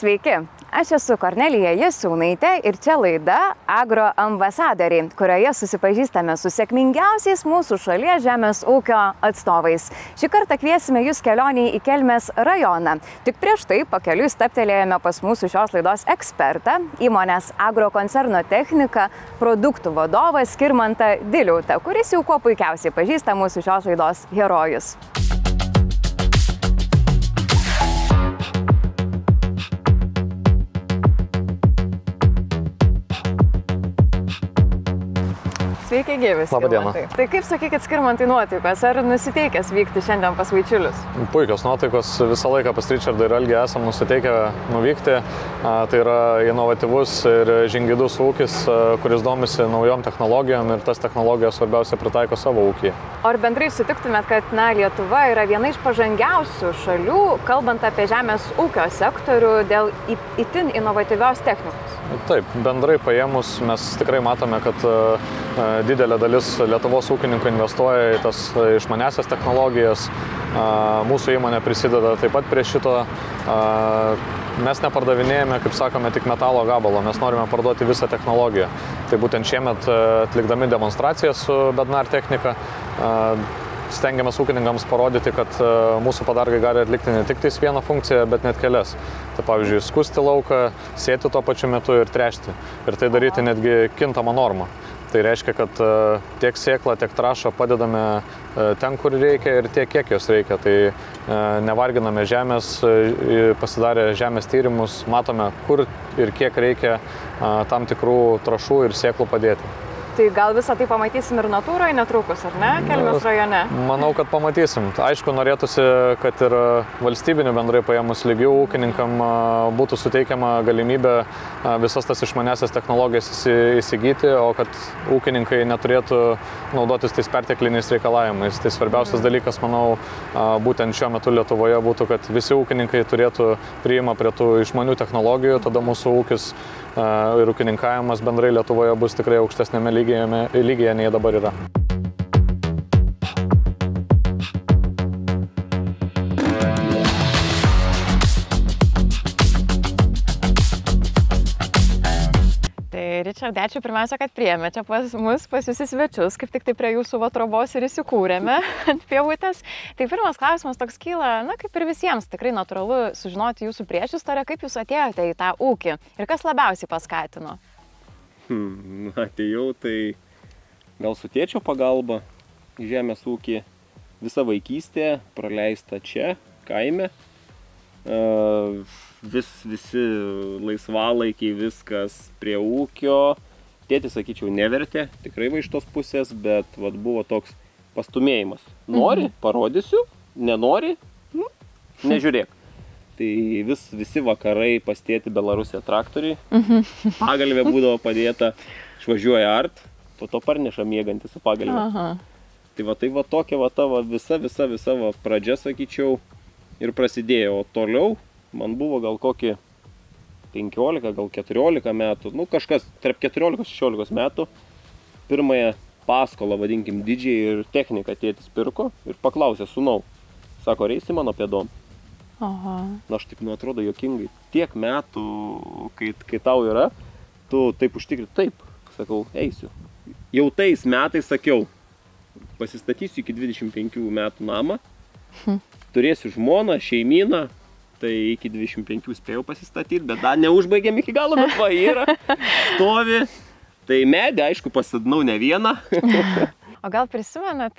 Sveiki, aš esu Kornelija Jasiūnaitė ir čia laida Agro ambasadoriai, kurioje susipažįstame su sėkmingiausiais mūsų šalies žemės ūkio atstovais. Šį kartą kviesime jūs kelioniai į Kelmės rajoną. Tik prieš tai pakeliui stabtelėjome pas mūsų šios laidos ekspertą, įmonės Agro koncerno technika, produktų vadovą Skirmantą Diliautą, kuris jau kuo puikiausiai pažįsta mūsų šios laidos herojus. Sveiki, gyvi. Labą dieną. Tai kaip sakykit, Skirmantai, nuotaikos? Ar nusiteikęs vykti šiandien pas Vaičiulius? Puikios nuotaikos, visą laiką pas Richardą ir Algį esam nusiteikę nuvykti. Tai yra inovatyvus ir žingeidus ūkis, kuris domisi naujom technologijom ir tas technologijas svarbiausia pritaiko savo ūkį. Ar bendrai sutiktumėt, kad Lietuva yra viena iš pažangiausių šalių, kalbant apie žemės ūkio sektorių dėl itin inovatyvios technikos? Taip, bendrai paėmus mes tikrai matome, kad didelė dalis Lietuvos ūkininkų investuoja į tas išmaniasias technologijas. Mūsų įmonė prisideda taip pat prie šito. Mes nepardavinėjame, kaip sakome, tik metalo gabalo, mes norime parduoti visą technologiją. Tai būtent šiemet atlikdami demonstraciją su Bednar technika stengiamės ūkininkams parodyti, kad mūsų padargai gali atlikti ne tik tais vieną funkciją, bet net kelias. Tai pavyzdžiui, skusti lauką, sėti tuo pačiu metu ir tręšti. Ir tai daryti netgi kintamą normą. Tai reiškia, kad tiek sėklą, tiek trąšą padedame ten, kur reikia ir tiek, kiek jos reikia. Tai nevarginame žemės, pasidarę žemės tyrimus, matome, kur ir kiek reikia tam tikrų trąšų ir sėklų padėti. Tai gal visą tai pamatysim ir natūroje netrukus, ar ne, Kelmės rajone? Manau, kad pamatysim. Aišku, norėtųsi, kad ir valstybinių bendrai paėmus lygių ūkininkam būtų suteikiama galimybė visas tas išmanesias technologijas įsigyti, o kad ūkininkai neturėtų naudotis tais pertekliniais reikalavimais. Tai svarbiausias dalykas, manau, būtent šiuo metu Lietuvoje būtų, kad visi ūkininkai turėtų priėjimą prie tų išmanių technologijų, tada mūsų ūkis ir ūkininkavimas bendrai Lietuvoje bus tikrai aukštesnėme lygyje nei dabar yra. Richardai, ačiū pirmiausia, kad priėmė čia pas mus, pas jūs į svečius, kaip tik tai prie jūsų trobos ir įsikūrėme ant pievutės. Tai pirmas klausimas toks kyla, kaip ir visiems, tikrai natūralu sužinoti jūsų priešistorę, kaip jūs atėjote į tą ūkį ir kas labiausiai paskatino? Atėjau, tai gal su tėčio pagalba į žemės ūkį, visa vaikystė praleista čia, kaime. Visi laisvalaikiai, viskas prie ūkio. Tėtis, sakyčiau, nevertė, tikrai va iš tos pusės, bet buvo toks pastumėjimas. Nori, parodysiu, nenori, nežiūrėk. Tai visi vakarai pas tėtį Belarusė traktoriai, pagalvė būdavo padėta, išvažiuoja art, po to parneša mėgantį su pagalvė. Tai va tokia ta visa pradžia, sakyčiau, ir prasidėjo, o toliau man buvo gal kokį 15, gal 14 metų, kažkas tarp 14-16 metų, pirmąją paskolą, vadinkim, didžiai ir techniką tėtis pirko ir paklausė sūnau, sako, reisi mano pėdom. Aš taip, atrodo juokingai, tiek metų, kai tau yra, tu taip užtikri, taip, sakau, eisiu. Jau tais metais sakiau, pasistatysiu iki 25 metų namą, turėsiu žmoną, šeimyną, tai iki 25 spėjau pasistatyti, bet dar neužbaigėm iki galo, bet va yra, stovi. Tai medį, aišku, pasidinau ne vieną. O gal prisimenat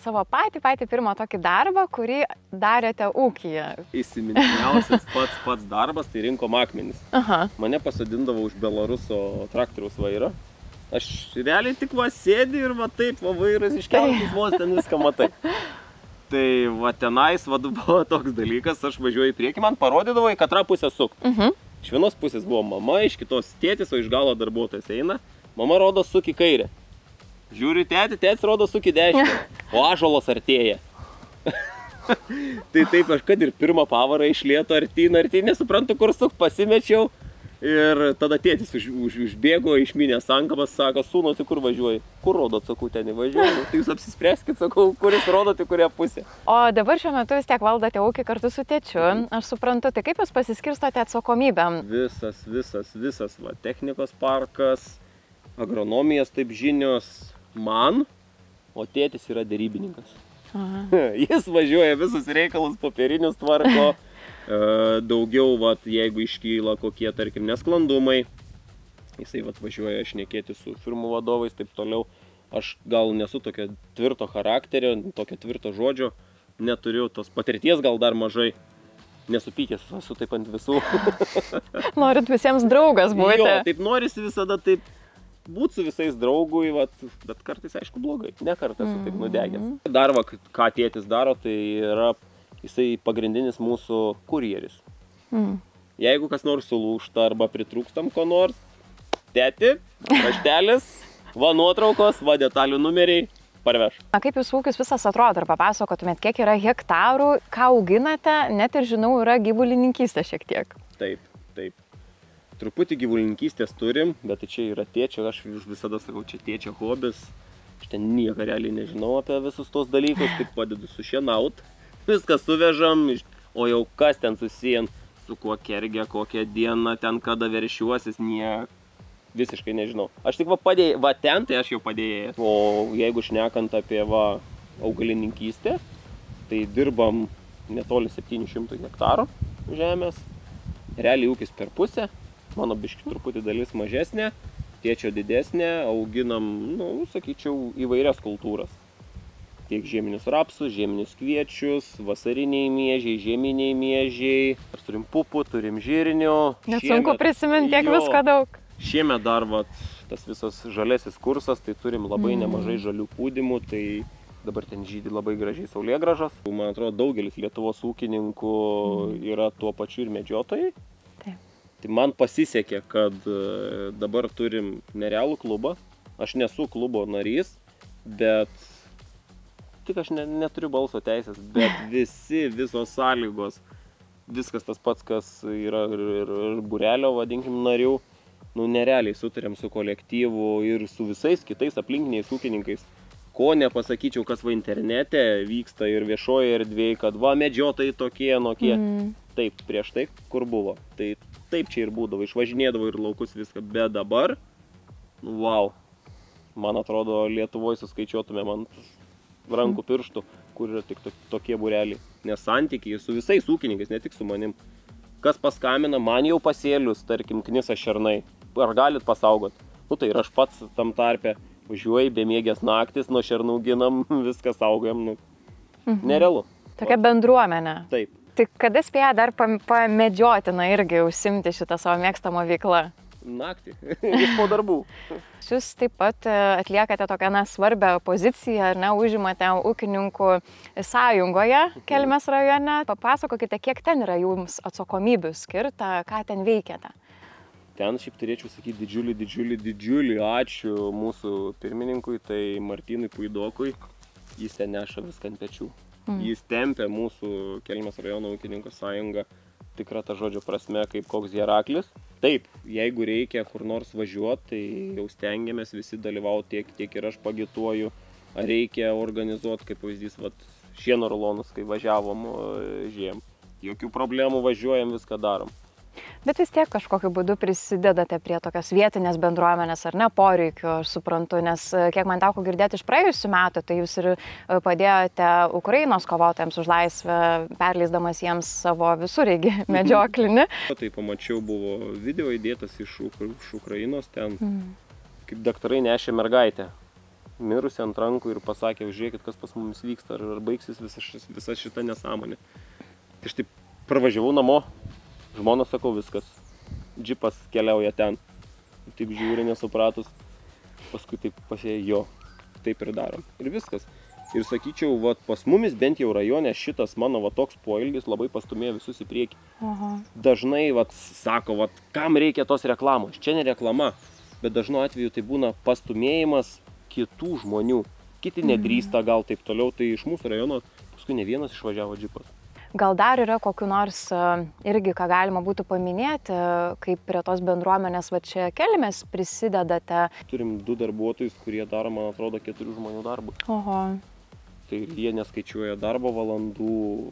savo patį pirmą tokį darbą, kurį darėte ūkyje? Įsimintiniausias pats darbas, tai rinkom akmenis. Mane pasadindavo už Belaruso traktoriaus vairą. Aš realiai tik sėdi ir taip, vairas iškeltas, vos ten viską matai. Tai tenais buvo toks dalykas, aš važiuoju į priekį, man parodydavo į katrą pusę sukt. Iš vienos pusės buvo mama, iš kitos tėtis, o iš galo darbuotojas eina. Mama rodo suk į kairę. Žiūri tėtis rodo suk į dešinę, o ąžuolas artėja. Tai taip, aš kad ir pirmą pavarą iš lėto artyn, nesuprantu kur sukt, pasimečiau. Ir tada tėtis užbėgo, išminė sankabas, sako, sūnau, tai kur važiuoji? Kur rodot, sakau, ten įvažiuoju. Tai jūs apsispręskit, sakau, kuris rodot, į kurią pusę. O dabar šiuo metu vis tiek valdote ūkį kartu su tėčiu. Aš suprantu, tai kaip jūs pasiskirstote atsakomybėm? Visas, va, technikos parkas, agronomijas, taip žinios man, o tėtis yra derybininkas. Jis važiuoja visus reikalus, popierinius tvarko. Daugiau, vat, jeigu iškyla kokie, tarkim, nesklandumai, jisai vat, važiuoja šnekėti su firmų vadovais, taip toliau. Aš gal nesu tokio tvirto charakterio, tokio tvirto žodžio, neturiu tos patirties, gal dar mažai, nesupykęs, esu taip ant visų. Norit visiems draugas būti. Jo, taip norisi visada taip būti su visais draugui, vat, bet kartais, aišku, blogai, ne kartą esu taip nudegęs. Dar, va, ką tėtis daro, tai yra jisai pagrindinis mūsų kurjeris. Jeigu kas nors sulūžta arba pritrūkstam ko nors, tėti, raštelis, va nuotraukos, va detalių numeriai, parveš. Kaip jūsų ūkis visas atrodo, ar papasakotumėt, kiek yra hektarų, ką auginate, net ir žinau, yra gyvulininkystė šiek tiek. Taip. Truputį gyvulininkystės turim, bet tai čia yra tėčio, aš visada sakau, čia tėčio hobis. Aš ten nieko realiai nežinau apie visus tos dalykus, tik padedu sušienaut. Viską suvežam, o jau kas ten susijęs, su kuo kergia, kokią dieną, ten kada veršiuosis, visiškai nežinau. Aš tik va ten, tai aš jau padėjau. O jeigu šnekant apie augalininkystę, tai dirbam netoli 700 hektarų žemės. Realiai ūkis per pusę, mano biški truputį dalis mažesnė, tėčio didesnė, auginam, sakyčiau, įvairias kultūras. Tiek žieminius rapsus, žieminius kviečius, vasariniai miežiai, žieminiai miežiai. Turim pupų, turim žirnių. Net sunku prisiminti, tiek visko daug. Šiemet dar tas visas žalesis kursas, tai turim labai nemažai žalių pūdymų, tai dabar ten žydi labai gražiai saulėgrąžos. Man atrodo, daugelis Lietuvos ūkininkų yra tuo pačiu ir medžiotojai. Tai man pasisekė, kad dabar turim nerealų klubą. Aš nesu klubo narys, bet tik aš neturiu balso teisės, bet visos sąlygos, viskas tas pats, kas yra ir būrelio, vadinkim, narių, nerealiai sutarėm su kolektyvu ir su visais kitais aplinkiniais ūkininkais. Ko nepasakyčiau, kas va internete vyksta ir viešoje erdvėje, kad va medžiotojai tokie, anokie. Taip, prieš tai, kur buvo. Tai taip čia ir būdavo, išvažinėdavo ir laukus viską, bet dabar, wow, man atrodo, Lietuvoje suskaičiuotume ant rankų pirštų, kur yra tik tokie būreliai. Nes santykiai su visais ūkininkais, ne tik su manim. Kas paskambina, man jau pasėlius, tarkim, knisa šernai. Ar galit pasaugot? Tai ir aš pats tam tarpe važiuoju, bemiegės naktis, nuo šernų ginam, viską saugojam. Nerealu. Tokia bendruomenė. Taip. Tai kada spėja dar pamedžioti, irgi užsimti šitą savo mėgstamą veiklą? Naktį, iš po darbų. Jūs taip pat atliekate tokią svarbią poziciją, užimate ūkininkų sąjungoje Kelmės rajone. Papasakokite, kiek ten yra jums atsakomybių skirta, ką ten veikiate. Ten šiaip turėčiau sakyti didžiulį ačiū mūsų pirmininkui, tai Martynui Puidokui. Jis ten neša viską ant pečių. Jis tempia mūsų Kelmės rajono ūkininkų sąjungą tikrą tą žodžio prasme, kaip koks hieraklis. Taip, jeigu reikia kur nors važiuoti, tai jau stengiamės visi dalyvauti, tiek ir aš pagituoju. Ar reikia organizuoti, kaip pavyzdys, šieno rulonus, kai važiavom žiem. Jokių problemų, važiuojam, viską darom. Bet vis tiek kažkokiu būdu prisidedate prie tokios vietinės bendruomenės ar ne poreikių, aš suprantu, nes kiek man teko girdėti iš praėjusių metų, tai jūs ir padėjote Ukrainos kovotojams už laisvę, perleisdamas jiems savo visureigį medžioklinį. Tai pamačiau, buvo video įdėtas iš Ukrainos, ten kaip daktarai nešė mergaitę, mirusi ant rankų ir pasakė, žiūrėkit, kas pas mumis vyksta, ar baigsis visa šita nesąmonė. Tai aš taip pravažiavau namo. Žmona sakau, viskas, džipas keliauja ten, taip žiūri nesupratus, paskui taip pasėjo, taip ir darom. Ir viskas. Ir sakyčiau, pas mumis bent jau rajone šitas mano toks poelgis labai pastumėjo visus į priekį. Dažnai sako, kam reikia tos reklamos, čia ne reklama, bet dažnu atveju tai būna pastumėjimas kitų žmonių. Kiti nedrįsta gal taip toliau, tai iš mūsų rajono paskui ne vienas išvažiavo džipas. Gal dar yra kokiu nors irgi, ką galima būtų paminėti, kaip prie tos bendruomenės va čia Kelmės prisidedate? Turim 2 darbuotojus, kurie daro, man atrodo, 4 žmonių darbą. Oho. Tai jie neskaičiuoja darbo valandų,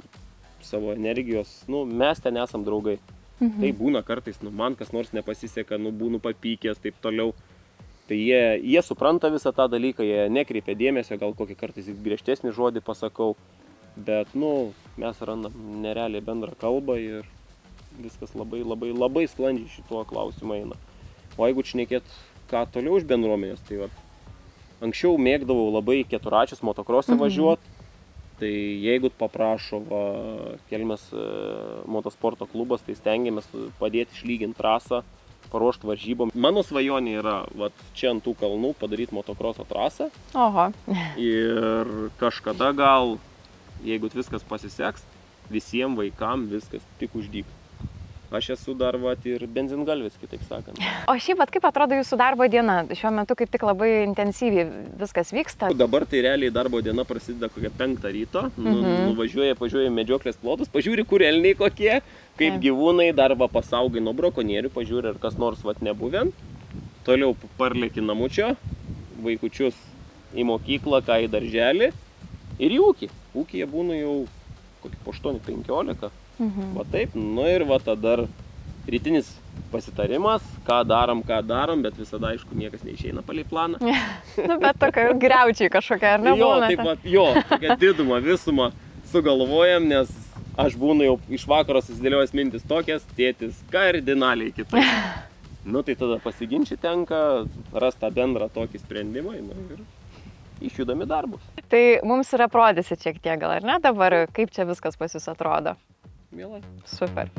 savo energijos. Nu, mes ten esam draugai. Tai būna kartais, nu, man kas nors nepasiseka, nu, būnu papykęs, taip toliau. Tai jie supranta visą tą dalyką, jie nekreipia dėmesio, gal kokį kartais griežtesnį žodį pasakau. Bet, nu, mes randam nerealiai bendrą kalbą ir viskas labai sklandžiai šituo klausimu eina. O jeigu šnekėt, ką toliau iš bendruomenės, tai va, anksčiau mėgdavau labai keturračius motokrosą važiuoti. Tai jeigu paprašo Kelmės motosporto klubas, tai stengiamės padėti išlyginti trasą, paruošti varžybom. Mano svajonė yra čia ant tų kalnų padaryti motokroso trasą. Oho. Ir kažkada gal, jeigu viskas pasiseks, visiems vaikams viskas tik uždyk. Aš esu dar ir benzingalvis, kitaip sakant. O šiaip kaip atrodo jūsų darbo diena? Šiuo metu kaip tik labai intensyviai viskas vyksta. Dabar tai realiai darbo diena prasideda kokią 5 ryto. Nuvažiuoja medžioklės plotus, pažiūri, kur elniai kokie, kaip gyvūnai, dar pasaugai nuo brakonierių, pažiūri, ar kas nors nebuvę. Toliau parlėki namučio, vaikučius į mokyklą, ką į darželį ir į ūkį. Ūkyje būna jau kokį po 8-15. Va taip, nu ir va tada rytinis pasitarimas, ką darom, bet visada, aišku, niekas neišeina palei planą. Nu, bet tokia griaučiai kažkokia, ar ne? Tokia didumą, visumą sugalvojam, nes aš būnu jau iš vakaro susidėliojęs mintis tokias, tėtis kardinaliai kitaip. Nu, tai tada pasiginčyti tenka, rasti tą bendrą tokį sprendimą ir išjudami darbus. Tai mums yra aprodysit šiek tiek gal, ar ne dabar, kaip čia viskas pas jūs atrodo? Mielai. Super.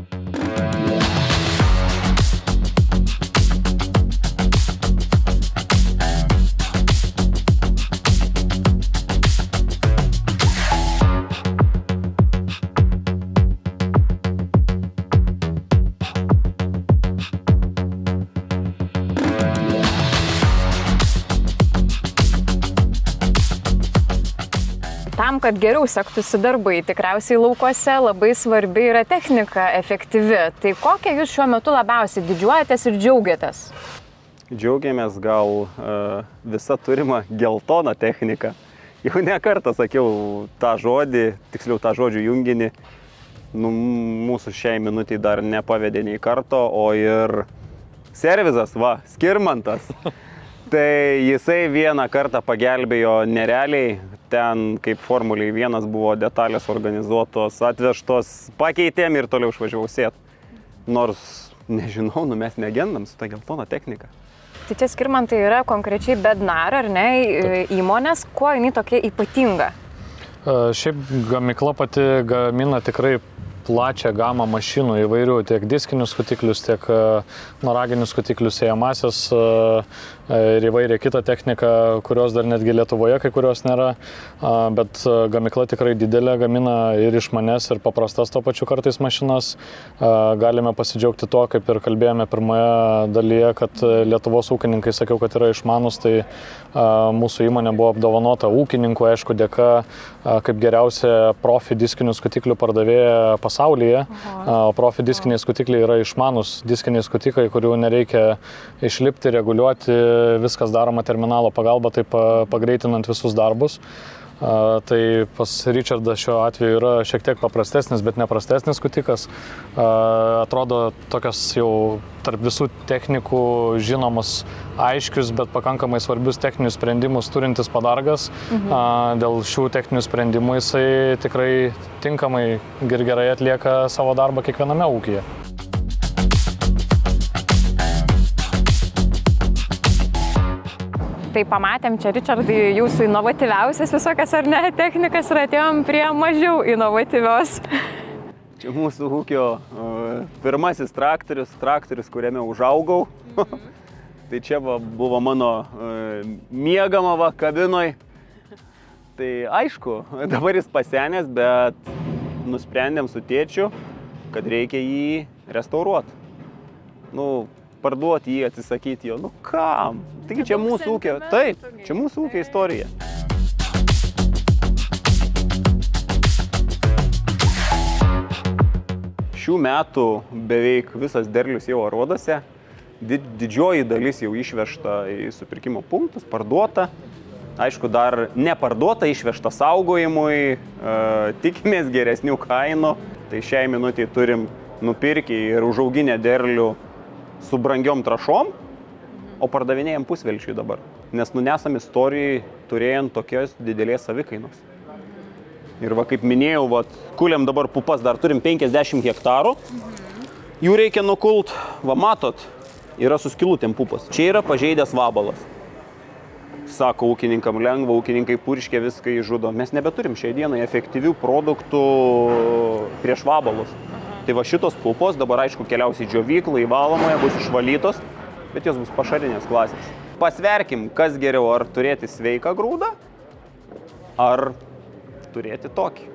Tam, kad geriau sektųsi darbai, tikriausiai laukuose labai svarbi yra technika efektyvi. Tai kokią jūs šiuo metu labiausiai didžiuojatės ir džiaugiatės? Džiaugiamės gal visą turimą geltoną techniką. Jau ne kartą sakiau tą žodį, tiksliau tą žodžių junginį. Nu, mūsų šiai minutį dar nepavedė nei karto, o ir servizas, Skirmantas. Tai jisai vieną kartą pagelbėjo nerealiai, ten kaip Formuliai 1 buvo detalės organizuotos, atvežtos, pakeitėm ir toliau išvažiavau sėt. Nors, nežinau, mes negendam su ta geltona technika. Tai čia Skirmantai yra konkrečiai Bednar, ar ne, įmonės, kuo jinai tokia ypatinga? Šiaip gamykla pati gamina tikrai plačią gamą mašinų įvairių, tiek diskinius skutiklius, tiek noraginius skutiklius, ėjamasias ir įvairią kitą techniką, kurios dar netgi Lietuvoje kai kurios nėra, bet gamykla tikrai didelė, gamina ir išmanes, ir paprastas to pačiu kartais mašinas. Galime pasidžiaugti tuo, kaip ir kalbėjome pirmoje dalyje, kad Lietuvos ūkininkai, sakiau, kad yra išmanus, tai mūsų įmonė buvo apdovanota ūkininkų, aišku, dėka kaip geriausia profi diskinių skutiklių pardavėja pasaulyje. Profi diskiniai skutikliai yra išmanus diskiniai skutikai, kurių nereikia išlipti, reguliuoti, viskas daroma terminalo pagalba, taip pagreitinant visus darbus. Tai pas Richardą šiuo atveju yra šiek tiek paprastesnis, bet neprastesnis skutikas. Atrodo tokios jau tarp visų technikų žinomus aiškius, bet pakankamai svarbius techninius sprendimus turintis padargas. Dėl šių techninių sprendimų jisai tikrai tinkamai ir gerai atlieka savo darbą kiekviename ūkyje. Tai pamatėm čia, Richardai, jūsų inovatyviausias visokias ar ne technikas ir atėjom prie mažiau inovatyvios. Čia mūsų ūkio pirmasis traktorius, kuriame užaugau. Tai čia buvo mano miegama kabinoj. Tai aišku, dabar jis pasenęs, bet nusprendėm su tėčiu, kad reikia jį restauruoti. Parduoti jį, atsisakyti jo. Kam? Taigi čia mūsų ūkio, taip, čia mūsų ūkio istorija. Šių metų beveik visas derlius jau aruodose. Didžioji dalis jau išvežta į supirkimo punktus, parduota. Aišku, dar neparduota, išvežta saugojimui, tikimės geresnių kainų. Tai šiai minutėj turim nupirkę ir užauginę derlių su brangiom trašom, o pardavinėjam pusvelčiui dabar. Nes nesam istorijai turėjant tokios didelės savikainos. Ir kaip minėjau, kuliam dabar pupas, dar turim 50 hektarų. Jų reikia nukult, matot, yra su skylutėm pupas. Čia yra pažeidęs vabalas. Sako ūkininkam lengva, ūkininkai purškia viską įžudo. Mes nebeturim šiai dienai efektyvių produktų prieš vabalus. Tai šitos pupos dabar aišku keliaus į džiovyklą, į valomąją, bus išvalytos, bet jos bus pašarinės klasės. Pasverkim, kas geriau, ar turėti sveiką grūdą, ar turėti tokį.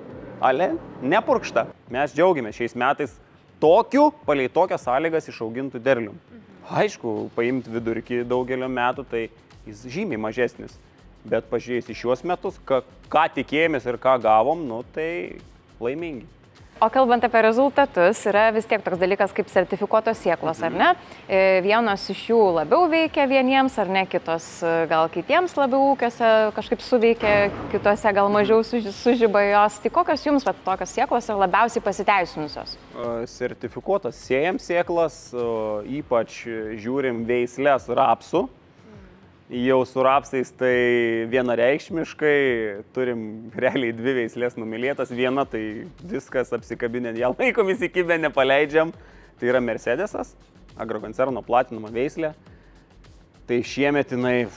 Ale, nepurkšta. Mes džiaugiamės šiais metais palei tokias sąlygas išaugintų derlium. Aišku, paimti vidurkį daugelio metų, tai jis žymiai mažesnis. Bet pažiūrėjus į šiuos metus, ką tikėjomės ir ką gavom, tai laimingi. O kalbant apie rezultatus, yra vis tiek toks dalykas kaip sertifikuotos sėklos, ar ne? Vienos iš jų labiau veikia vieniems, ar ne, kitos gal kitiems labiau ūkiuose kažkaip suveikia, kitose gal mažiau sužiba jos. Tai kokios jums tokios sėklos yra labiausiai pasiteisinusios? Sertifikuotas sėjam sėklas, ypač žiūrim veislės rapsų. Jau su rapsais tai vienareikšmiškai turim realiai 2 veislės numylėtas. Viena tai viskas apsikabinę, ją laikom įsikibę, nepaleidžiam. Tai yra Mercedesas, agrokoncerno platinama veislė. Tai šiemet jinai,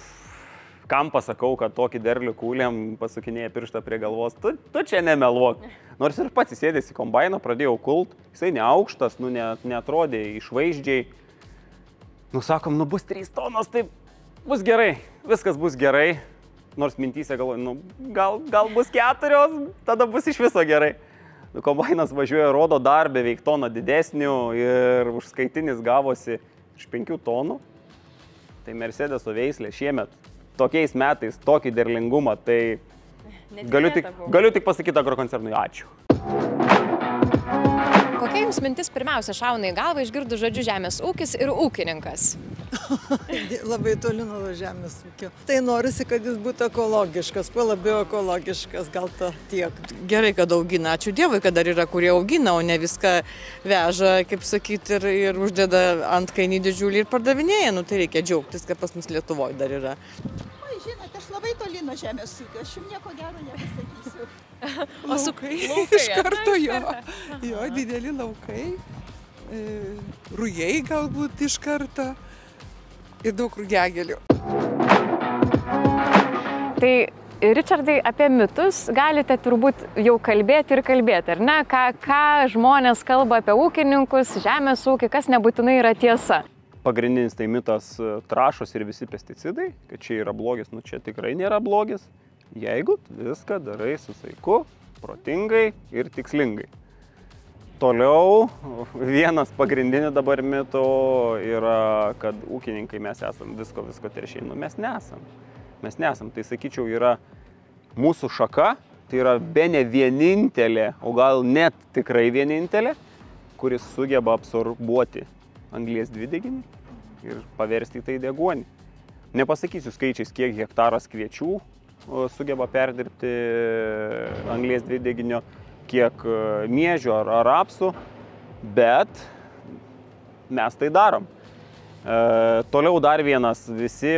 kam pasakau, kad tokį derlių kūlėm, pasukinėja pirštą prie galvos, tu čia nemeluok. Nors ir pats įsėdęs į kombainą, pradėjau kult, jisai neaukštas, neatrodė išvaizdžiai. Sakom, bus 3 tonos, tai bus gerai, viskas bus gerai, nors mintyse galvoju, gal bus 4, tada bus iš viso gerai. Kombainas važiuoja, rodo dar beveik toną didesnių ir užskaitinis gavosi iš 5 tonų. Tai Mercedeso veislė šiemet tokiais metais, tokį derlingumą, tai galiu tik pasakyti agrokoncernui ačiū. Kokia jums mintis pirmiausia šauna į galvą išgirdus žodžiu žemės ūkis ir ūkininkas? Labai toli nuo žemės ūkio. Tai norisi, kad jis būtų ekologiškas, kuo labiau ekologiškas, gal to tiek. Gerai, kad augina, ačiū Dievui, kad dar yra, kurie augina, o ne viską veža, kaip sakyti, ir uždeda ant kainį didžiulį ir pardavinėja. Tai reikia džiaugtis, kad pas mus Lietuvoje dar yra. Oi, žinot, aš labai toli nuo žemės ūkio, aš jums nieko gero nepasakysiu. O su laukai iš karto jo, dideli laukai, rujai galbūt iš karto ir daug rugiagėlių. Tai, Ričardai, apie mitus galite turbūt jau kalbėti, ar ne? Ką žmonės kalba apie ūkininkus, žemės ūkį, kas nebūtinai yra tiesa. Pagrindinis tai mitas trąšos ir visi pesticidai, kad čia yra blogis, čia tikrai nėra blogis. Jeigu viską darai su saiku, protingai ir tikslingai. Toliau, vienas pagrindinių dabar mitų yra, kad ūkininkai mes esam visko teršiai. Mes nesam. Tai sakyčiau, yra mūsų šaka, tai yra bene vienintelė, o gal net tikrai vienintelė, kuris sugeba absorbuoti anglies dvideginį ir paversti tai deguonį. Nepasakysiu skaičiais, kiek hektaras kviečių sugeba perdirbti anglies dvideginio, kiek miežių ar rapsų, bet mes tai darom. Toliau dar vienas, visi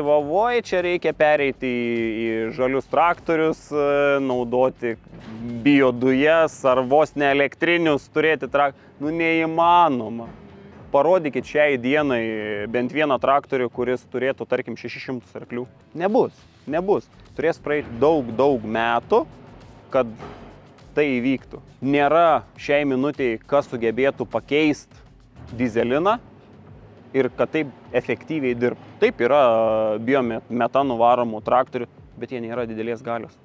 čia reikia pereiti į žalius traktorius, naudoti biodujas ar vos ne elektrinius turėti traktorius. Neįmanoma. Parodykit šiai dienai bent vieną traktorių, kuris turėtų, tarkim, 600 arklių. Nebus. Turės praeiti daug metų, kad tai įvyktų. Nėra šiai minutėj, kas sugebėtų pakeisti dyzeliną ir kad taip efektyviai dirbtų. Taip yra biometanų varomų traktorių, bet jie nėra didelės galios.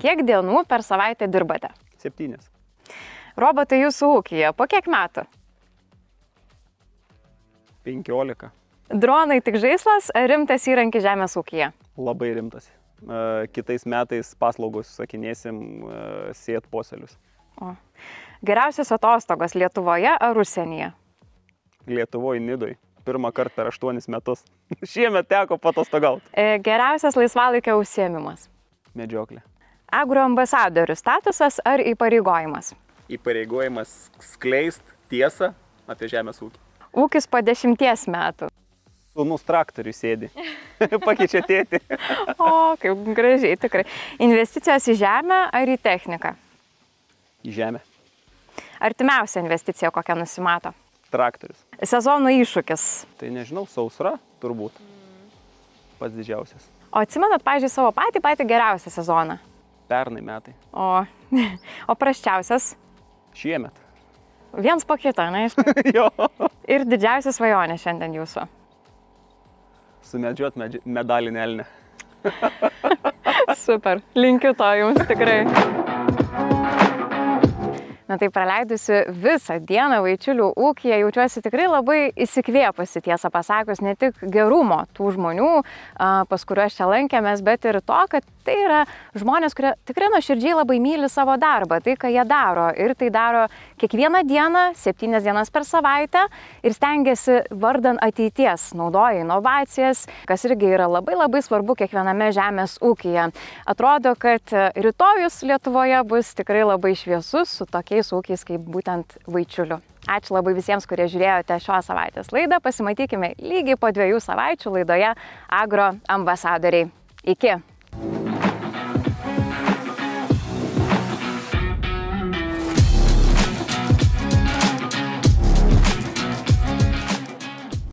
Kiek dienų per savaitę dirbate? 7. Robotai jūsų ūkyje, po kiek metų? 15. Dronai tik žaislas, ar rimtas įrankis žemės ūkyje? Labai rimtas. Kitais metais paslaugos sakinėsim sėt poselius. O. Geriausios atostogos Lietuvoje ar užsienyje? Lietuvoje Nidoj. Pirmą kartą per 8 metus. Šiemet teko patostogauti. Geriausias laisvalaikio užsiėmimas? Medžioklė. Agroambasadorių statusas ar įpareigojimas? Įpareigojimas skleist tiesą apie žemės ūkį. Ūkis po 10 metų. Sūnus traktoriui sėdi. Pakeičia tėtį. O, kaip gražiai, tikrai. Investicijos į žemę ar į techniką? Į žemę. Artimiausia investicija kokia nusimato? Traktorius. Sezono iššūkis. Tai nežinau, sausra turbūt. Pats didžiausias. O atsimenat, pavyzdžiui, savo patį geriausią sezoną? Pernai metai. O prasčiausias? Šiemet. Viens po kito, neaišku. Jo. Ir didžiausia svajonė šiandien jūsų? Sumedžiot medalinę elnę. Super. Linkiu to jums tikrai. Na tai praleidusi visą dieną Vaičiulių ūkyje jaučiuosi tikrai labai įsikvėpusi, tiesą pasakius, ne tik gerumo tų žmonių, pas kuriuos čia lankėmės, bet ir to, kad tai yra žmonės, kurie tikrai nuoširdžiai labai myli savo darbą, tai, ką jie daro. Ir tai daro kiekvieną dieną, 7 dienas per savaitę ir stengiasi vardan ateities, naudoja inovacijas, kas irgi yra labai svarbu kiekviename žemės ūkyje. Atrodo, kad rytojus Lietuvoje bus tikrai labai šviesus su tokiais ūkiais kaip būtent Vaičiulių. Ačiū labai visiems, kurie žiūrėjote šios savaitės laidą. Pasimatykime lygiai po 2 savaičių laidoje Agro ambasadoriai. Iki!